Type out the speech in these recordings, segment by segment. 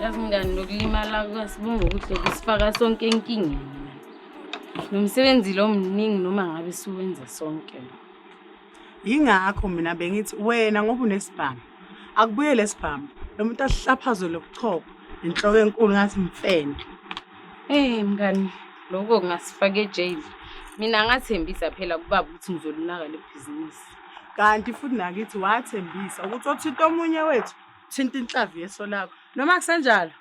yazi mngani nokulimala kwasibonga ukuthi lokusifaka sonke enkingeni. Nomsebenzi lo mningi noma ngabe siwenza sonke. Ingakho mina bengithi wena ngoba unesibhamu akubuye lesibhamu lo muntu asihlaphazo lokuchopha inhloko enkulu ngathi mfene. Mngani lokho kungasifaka ejail. Mina ngathembisa phela kubaba ukuthi ngizolunaka le business. Kanti futhi nakithi wathembisa ukuthi othinta omunye wethu thinta inhlavu yeso lakho noma kusenjalo.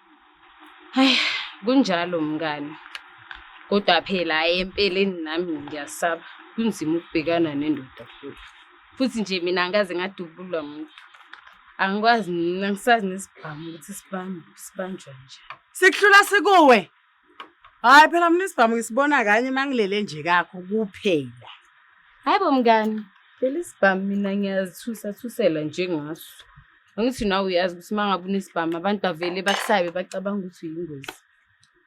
Kunjalo mngani. Kodwa phela empeleni nami ngiyasaba kunzima ukubhekana nendoda futhi nje mina angaze ngadubulwa umuntu. Angikwazi mina ngisazi nesibhamu ukuthi sibanjwa nje. Sikuhlula sikuwe. Hayi phela mina isibhamu ngisibona kanye mangilele nje kakho kuphela. Hayibo mngani, phela isibhamu mina ngiyazithusela nje ngaso. Angithi nawe uyazi ukuthi mangabe unesibhamu abantu bavele bakusabe bacabanga ukuthi uyingozi.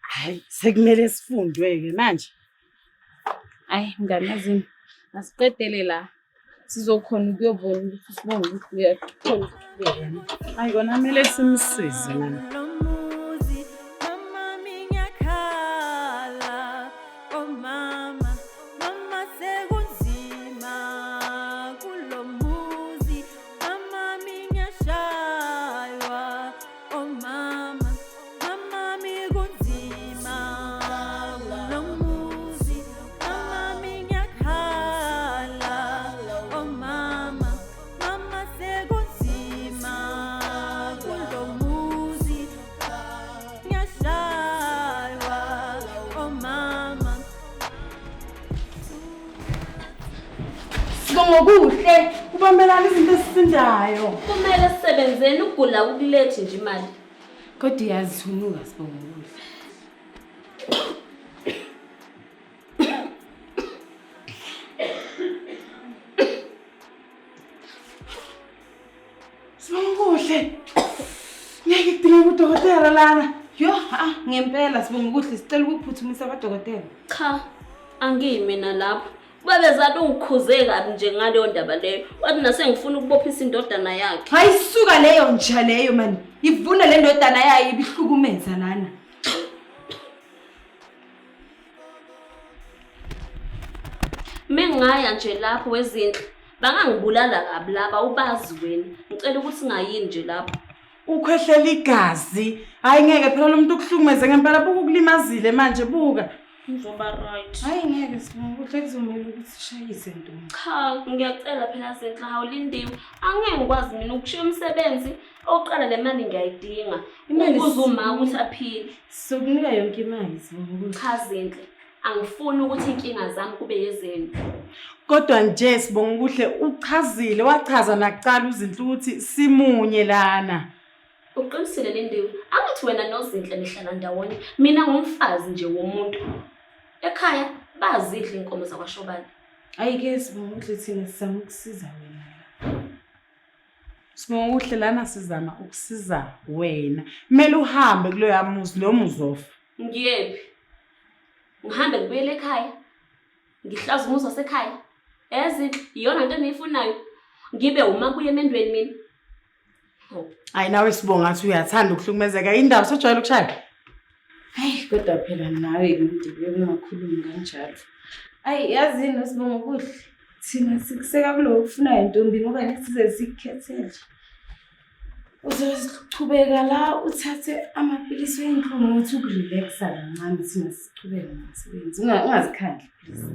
Hayi sekumele sifundwe-ke manje. Mngani yazini asiqedele la. Sizokhona ukuyobona ukuthi sibone ukuthi uyakhona ukubona. Hayi kona kumele simsize mina. Ngokuhle kubambelana izinto esisindayo. Kumele sisebenzeni ukugula ukulethe nje imali. Kodwa iyazithunuka sibongokuhle. Sibongokuhle. Ngeke kudinge udokotela lana. Ngempela sibongokuhle sicela ukuphuthumisa abadokotela. Cha, angimina lapho. Babezathi ungikhuze kabi nje ngaleyo ndaba leyo. Wathi nasengifuna ukubophisa indodana yakhe. Hayi suka leyo nja leyo mani. Ivuna le ndodana yayo ibihlukumeza lana. Mengaya nje lapho wezinhle. Bangangibulala kabi laba ubazi wena. Ngicela ukuthi ngayini nje lapho. Ukhwehlela igazi. Hayi ngeke phela lo muntu ukuhlukumeze ngempela buku kulimazile manje buka. Ngizoba right. Hayi ngeke sibongokuhle kuzomela ukuthi sishayise ntombi. Cha, ngiyacela phela senhla hawulindiwe. Angeke ngikwazi mina ukushiya umsebenzi oqala le mali ngiyayidinga. Ukuzuma ukuthi aphile. Sokunika yonke imali sibongokuhle. Cha zinhle. Angifuni ukuthi inkinga zami kube yezenu. Kodwa nje sibongokuhle uchazile wachaza nakucala uzinhle ukuthi simunye lana. Uqinisile Lindiwe. Angithi wena nozinhle nihlala ndawonye. Mina ngumfazi nje womuntu. Ekhaya bazihle inkomo zakwaShobane. Ayike sibongokuhle thina sizama ukusiza wena. Sibongokuhle lana sizama ukusiza wena. Kumele uhambe kulo yamuzi lo muzofa. Ngiyephi? Ngihambe ngibuyele ekhaya. Ngihlaza umuzi wasekhaya. Ezinhle iyona into eniyifunayo. Ngibe uma kuye emendweni mina. Hayi nawe sibonga ngathi uyathanda ukuhlukumezeka indaba sojwayela ukushaya. Hayi kodwa phela nawe Lindiwe ungakhulumi kanjalo. Yazini sibongokuhle thina sikuseka kulo kufunayo ntombi ngoba nesize sikukhethele. Uzochubeka la uthathe amapilisi wenhlungu uthi ukurelaxa kancane thina sichubeka ngomsebenzi. Ungazikhandli please.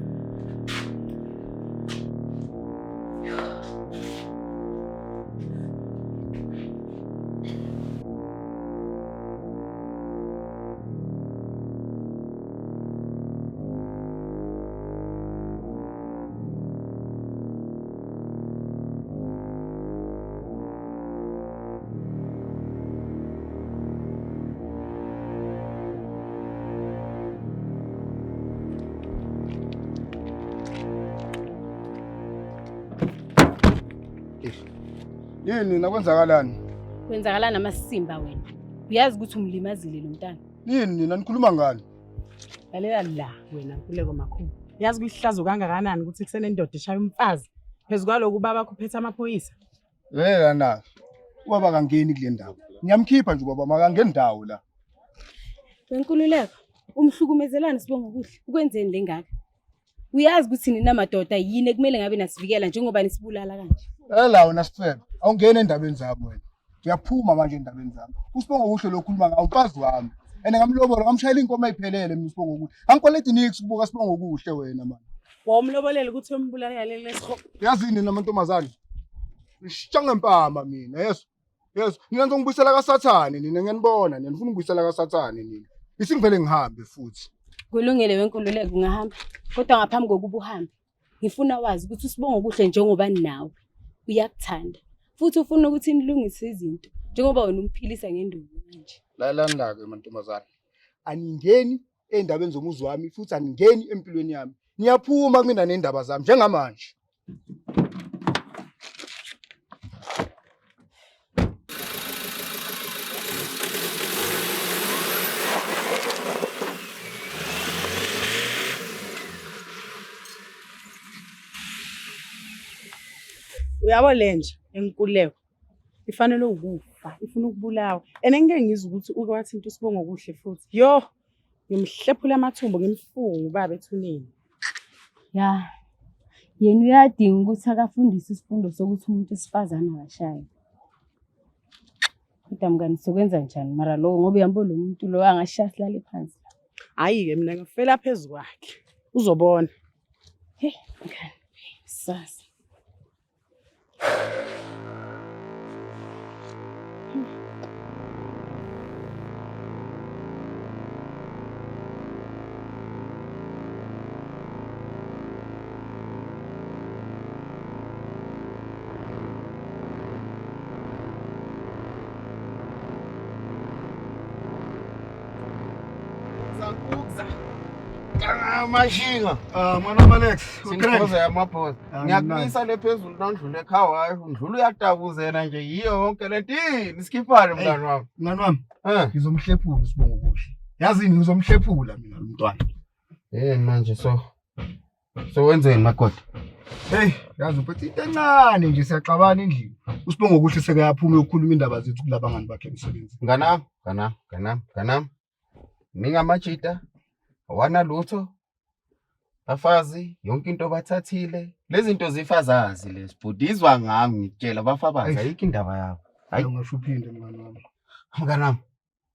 Yini nakwenzakalani? Kwenzakalana namasimba wena. Uyazi ukuthi umlimazile lo mntana. Yini nina nikhuluma ngani? Lalela la wena Nkuleko makhulu. Yazi kuyihlazo kangakanani ukuthi kusene indoda eshaya umfazi phezulu kwaloko baba kuphethe amaphoyisa. Lalela na. Ubaba kangeni kule ndawo. Ngiyamkhipha nje ubaba makangeni ndawo la. Wenkululeko, umhlukumezelana Sibonga kuhle. Ukwenzeni lengaka? Uyazi ukuthi nina madoda yini ekumele ngabe nasivikela njengoba nisibulala kanje? La wena Sifebe, awungena endabeni zami wena. Ngiyaphuma manje endabeni zami. USibonga kuhle lokhuluma ngawo umfazi wami. Ngamlobola ngamshayela inkomo ayiphelele mina uSibonga kuhle. Angikwaleti nix ukubuka Sibonga kuhle wena manje. Womlobolela ukuthi umbulala lesiho. Yazini namantombazane. Ngisitsha ngempama mina, yes. Yes, nina ngizongibuyisela kaSathane nina ngiyanibona, nina nifuna ukubuyisela kaSathane nina. Isingivele ngihambe futhi. Kulungile wenkululeko ungahamba. Kodwa ngaphambi kokuba uhambe, ngifuna wazi ukuthi uSibonga kuhle njengoba nawe uyakuthanda. Futhi ufuna ukuthi nilungise izinto njengoba wena umphilisa ngenduku manje. Lalani la ke mantombazane. Aningeni endabeni zomuzi wami futhi aningeni empilweni yami. Niyaphuma kumina nendaba zami njengamanje. Uyabo lenje enkululeko. Ifanele ukufa, ifuna ukubulawa. Ngeke ngizwe ukuthi uke wathinta uSibonga kuhle futhi. Yo, ngimhlephula amathumbu ngimfunga ubaba ethuneni. Ya. Yena uyadinga ukuthi akafundise isifundo sokuthi umuntu esifazana akashaye. Kodwa mngani sokwenza njani mara lo ngoba uyambona lo muntu lo angashaya silale phansi. Hayi ke mina ngifela phezulu kwakhe. Uzobona. Hey, mngani. Sasa. Mashinga. Mwana Malex, Singoze yamaphosa. Ngiyakubisa le phezulu nandlule ekhaya, undlula uyatabuzena nje yiyo yonke lento isikhipane mngani wami. mngani wami. Ngizomhlephula uSibonga kuhle. Yazini ngizomhlephula mina lo mntwana. Manje so wenzeni makoti? Hey, yazi uphethe into encane nje siyaxabana endlini. uSibonga kuhle sekayaphuma ukukhuluma indaba zethu kulabangani bakhe emsebenzini. Nganami. Ningamajita. Awana lutho. Bafazi yonke into bathathile. Lezi zinto zifazazi lezi budizwa ngami ngitshela bafabaza ayikho indaba yabo. Hayi ungasho uphinde mngani wami. Mnganami.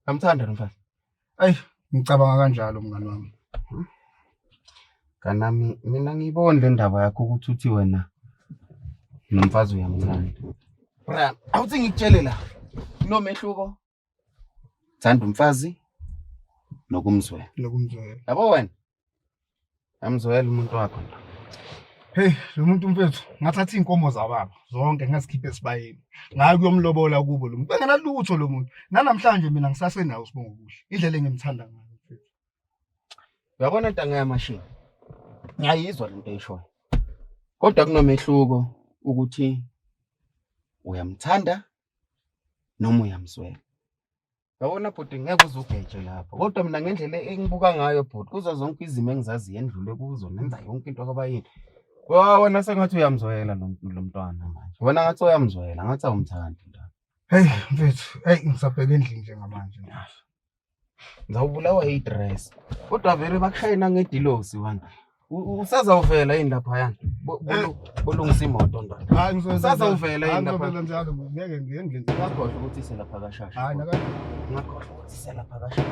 Amthanda lo mfazi. Ngicabanga kanjalo mngani wami. Kanami mina ngibona le ndaba yakho ukuthi uthi wena nomfazi uyamthanda. Bra, awuthi ngikutshele la. Nomehluko. Thanda umfazi nokumzwela. Yabo wena? Amzwela umuntu wakho. Hey, lo muntu mfethu ngathatha inkomo zababa zonke ngasikhiphe esibayeni. Ngayi kuyomlobola kubo lo muntu. Bengenalutho lo muntu. Namhlanje mina ngisasenayo uSibonga kuhle. Indlela engimthanda ngayo mfethu. Uyabona intanga yamashini. Ngiyayizwa lento eyishoyo. Kodwa kunomehluko ukuthi uyamthanda noma uyamzwela. Yabona bhuti ngeke uzugeje lapha. Kodwa mina ngendlela engibuka ngayo bhuti kuzo zonke izimo engizazi yendlule kuzo nenza yonke into akabayini. Wena sengathi uyamzwela lo mntwana manje. Wena ngathi uyamzwela ngathi awumthandi ndaba. Hey mfethu, ngisabheka endlini njengamanje. Ngizawubulawa idress. Kodwa vele bakushayina ngedilosi wena. Usazawuvela yini lapha yana? Bolungisa imoto ndoda. Hayi usazawuvela yini lapha? Ngizovela njalo ngeke ngiyenze. Ngakhohlwa ukuthi iselapha kashasha. Hayi nakho. Ngakhohlwa ukuthi iselapha kashasha.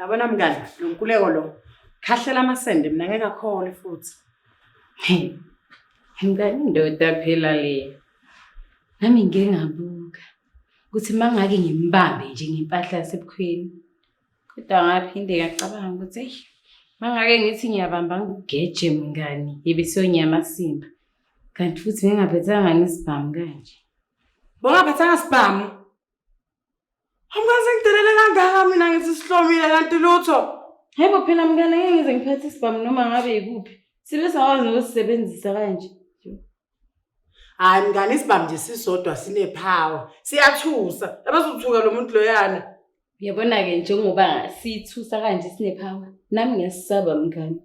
Yabona mngani, lo nkuleko lo. Khahlela amasende mina ngeke akhole futhi. Mngani indoda phela le. Nami ngeke ngabuka ukuthi mangake ngimbambe nje ngempahla yasebukhweni. Kodwa ngaphinde ngacabanga ukuthi mangake ngithi ngiyabamba ngigeje mngani yebesiyonyama simba. Kanti futhi ngingaphethanga ngisibhamu kanje. Bongaphathanga sibhamu. Awungaze ngidelele kangaka mina ngithi sihlomile kanti lutho. Hayibo phela mngane ngeke ngize ngiphathe isibhamu noma ngabe yikuphi. Sibe sawazi nokusebenzisa kanje. Hayi mngane isibhamu nje sisodwa sinepower. Siyathusa. Abazuthuka lo muntu loyana. Uyabona-ke njengoba sithusa kanje sinepower. Nami ngiyasisaba mngane.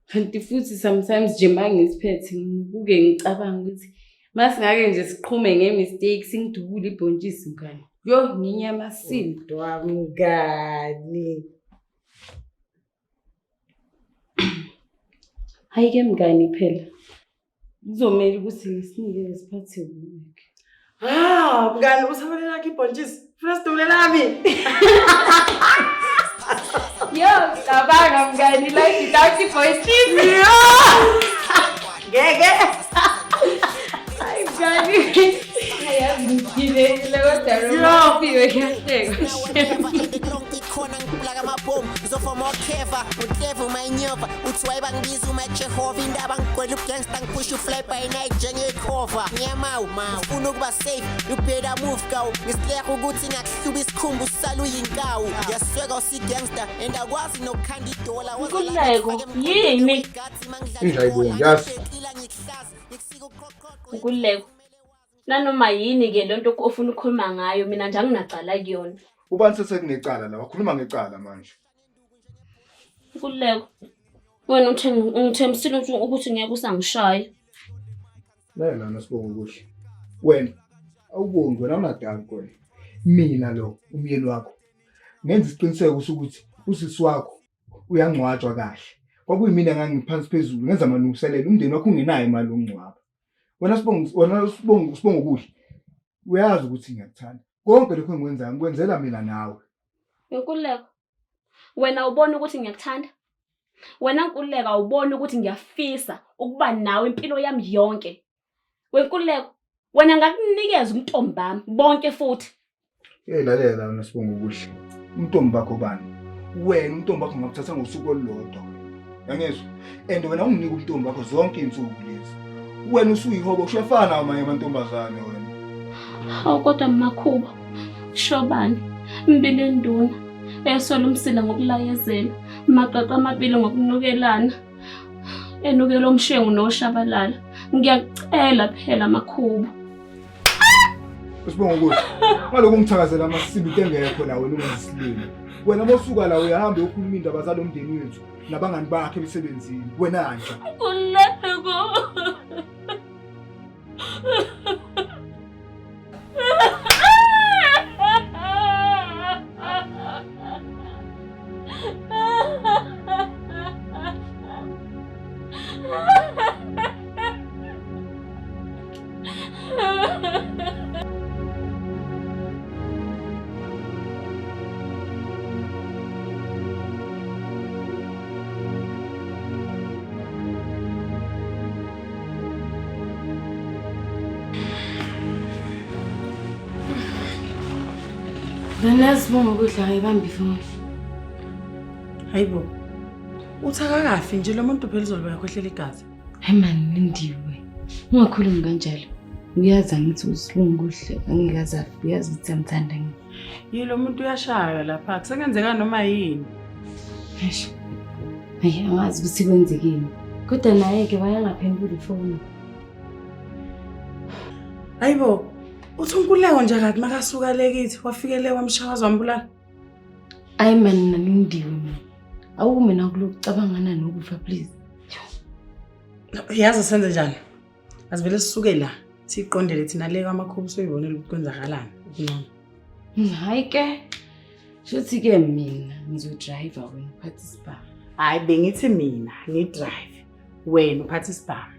Kanti futhi sometimes nje mangisiphethe ngibuke ngicabanga ukuthi masingake nje siqhume ngemistake singidubule ibhontshisi mngane. Yo nginyamasile Mngani. Hayi-ke mngani phela. Kuzomela ukuthi ngisinike isiphathe kuwe. Mngani usabalela ibhontshisi. First ulelami. Yo, cabanga mngani like without ibhontshisi. Ngeke. Hayi mngani. Hayazi ngidilekile kodwa lo mfike kuyahleka. Like my boom, so for more clever, with clever my nyova, with swipe and these who make Jehovah in the bank, when you gangsta push you fly by night, Jenny cover. Yeah, mau, Unuba safe, you pay the move, go. Miss Claire who good thing, you be scumbu salu in cow. Your swagger see gangster, and there was no candy dollar. Good Lego, yini? Yes. Ukuleko. Nanoma yini ke lento ofuna ukukhuluma ngayo mina nje anginacala kuyona. Ubani sesekunecala la wakhuluma ngecala manje. Ukuleko. Wena ngithembisile ukuthi ngeke usangishaya. Lana sibonga kuhle. Wena awubongi wena unadala kwena. Mina lo umyeni wakho. Ngenza isiqiniseko ukuthi usisi wakho uyangcwatshwa kahle. Kwakuyimina ngangiphansi phezulu ngenza amalungiselelo umndeni wakho ungenayo imali ongcwaba. Wena sibonga kuhle. Uyazi ukuthi ngiyakuthanda. Konke lokho engikwenzayo ngikwenzela mina nawe. Nkululeko. Wena ubona ukuthi ngiyakuthanda? Wena Nkululeko awubona ukuthi ngiyafisa ukuba nawe impilo yami yonke. Wenkululeko, wena ngakunikeza umntombi bami bonke futhi. Lalela wena sibonga kuhle. Umntombi wakho bani? Wena umntombi wakho ngakuthatha ngosuku olulodwa. Yangezwa? And wena unginike umntombi wakho zonke izinsuku lezi. Wena usuyihobo ushafana namanye amantombazane wena. Hawu kodwa Makhuba. Shobani, mbili nduna. Esola umsila ngokulayezela, maqaqa amabili ngokunukelana. Enukelo umshengu noshabalala. Ngiyacela phela Makhuba. Sibonga kuhle. Ngaloko ngithakazela amasibili engekho la wena ungasilimi. Wena mosuka la uyahamba uyokhuluma indaba zalomndeni wethu nabangani bakhe emsebenzini. Wena nje. Kuleko. Nginazibonga ukudla ayibambi ifoni. Hayibo. Uthaka kafi nje lo muntu phela uzoloba yakhohlela igazi. Hayi man Lindiwe. Ungakhulumi kanjalo. Uyazi ngithi usibonga kuhle angikaze uyazi ukuthi amthanda ngini. Yilo muntu uyashaya lapha kusengenzeka noma yini. Eish. Hayi angazi ukuthi kwenzekeni. Kodwa naye ke bayangaphendula ifoni. Hayibo. Uthi uNkululeko nje kathi makasuka lekithi wafikele wamshakaza wambulala. Ayi man Lindiwe mina. Awume nakulokucabangana nokufa please. Yazi senze njani? Asivele sisuke la. Siqondele thina le kwamakhubu soyibonela ukuthi kwenzakalani ukungcono. Hayi ke. Shothi ke mina ngizodrive wena uphathe isibhamu. Hayi bengithi mina ngidrive. Wena uphathe isibhamu.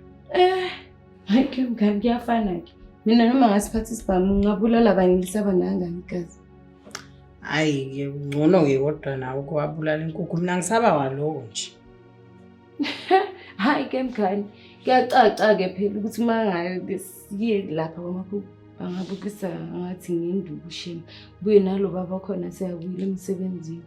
Hayi ke mngani kuyafana ke. Mina noma ngasiphatha isibhamu ngabulala abangilisaba nangani igazi. Hayi ke ngcono ke kodwa nawe kwabulala inkukhu mina ngisaba waloko nje. Hayi ke mngani kuyacaca ke phela ukuthi mangaye siye lapha kwamakhubu bangabukisa ngathi nginduku ushini buye nalo baba khona siyabuyela emsebenzini.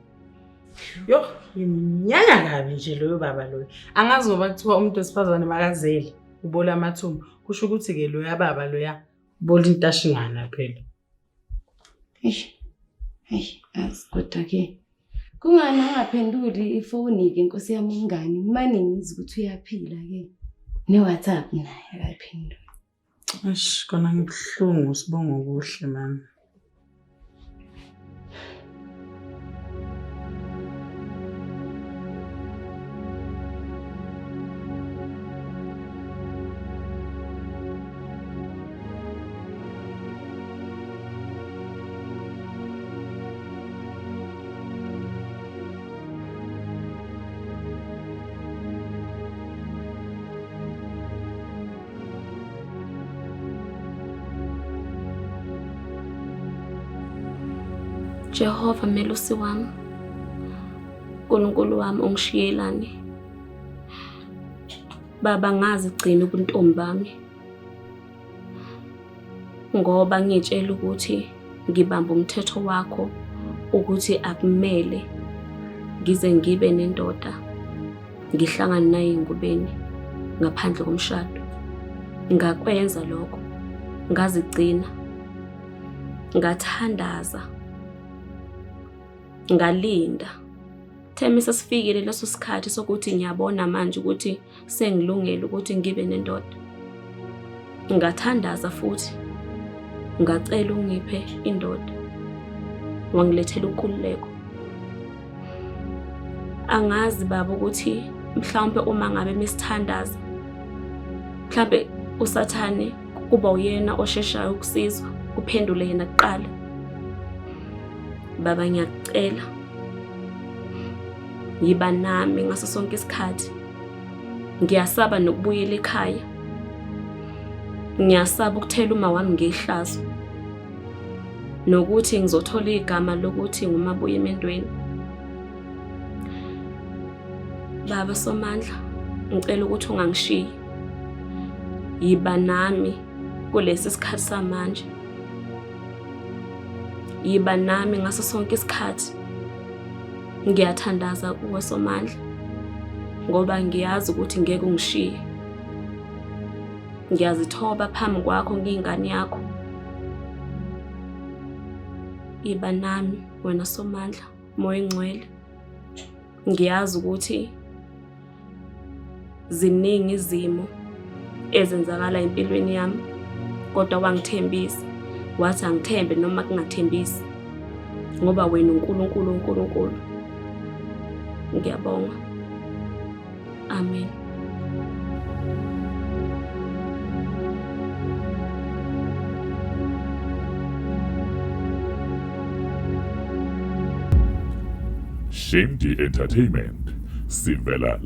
Yo imnyanya kabi nje loyo baba loyo. Angazoba kuthiwa umuntu osifazane makazele ubola amathumbu kusho ukuthi ke loya baba loya bola intashingana phela. Hey, kodwa-ke kungani angaphenduli ifoni-ke nkosi yami umngani? Kumane ngizwe ukuthi uyaphila-ke. Ne-WhatsApp naye akayiphenduli. Eish, kona ngibuhlungu sibonga okuhle mani. Jehova melusi wami, uNkulunkulu wami ongishiyelani. Baba ngazi gcina ubuntombi bami. Ngoba ngitshela ukuthi ngibamba umthetho wakho ukuthi akumele ngize ngibe nendoda ngihlangane naye engubeni ngaphandle komshado. Ngakwenza lokho, ngazigcina, ngathandaza, ngalinda. Theme sesifikile leso sikhathi sokuthi ngiyabona manje ukuthi sengilungele ukuthi ngibe nendoda. Ngathandaza futhi, ngacela ungiphe indoda. Wangilethela ukhululeko. Angazi baba ukuthi mhlawumbe uma ngabe misithandaza, mhlawumbe uSathane kuba uyena osheshayo ukusizwa, kuphendule yena kuqala. Baba ngiyacela, yiba nami ngaso sonke isikhathi. Ngiyasaba nokubuyela ekhaya. Ngiyasaba ukuthela uma wami ngehlazo, nokuthi ngizothola igama lokuthi ngumabuye emendweni. Baba Somandla, ngicela ukuthi ungangishiyi. Yiba nami kulesi sikhathi samanje. Yiba nami ngaso sonke isikhathi. Ngiyathandaza kuwe Somandla, ngoba ngiyazi ukuthi ngeke ungishiye. Ngiyazithoba phambi kwakho ngiyingane yakho. Yiba nami wena Somandla, Moya Engcwele. Ngiyazi ukuthi ziningi izimo ezenzakala empilweni yami, kodwa wangithembisa. Wathi angithembe noma kungathembisi, ngoba wena uNkulunkulu. Ngiyabonga. Amen. Shimdi Entertainment sivela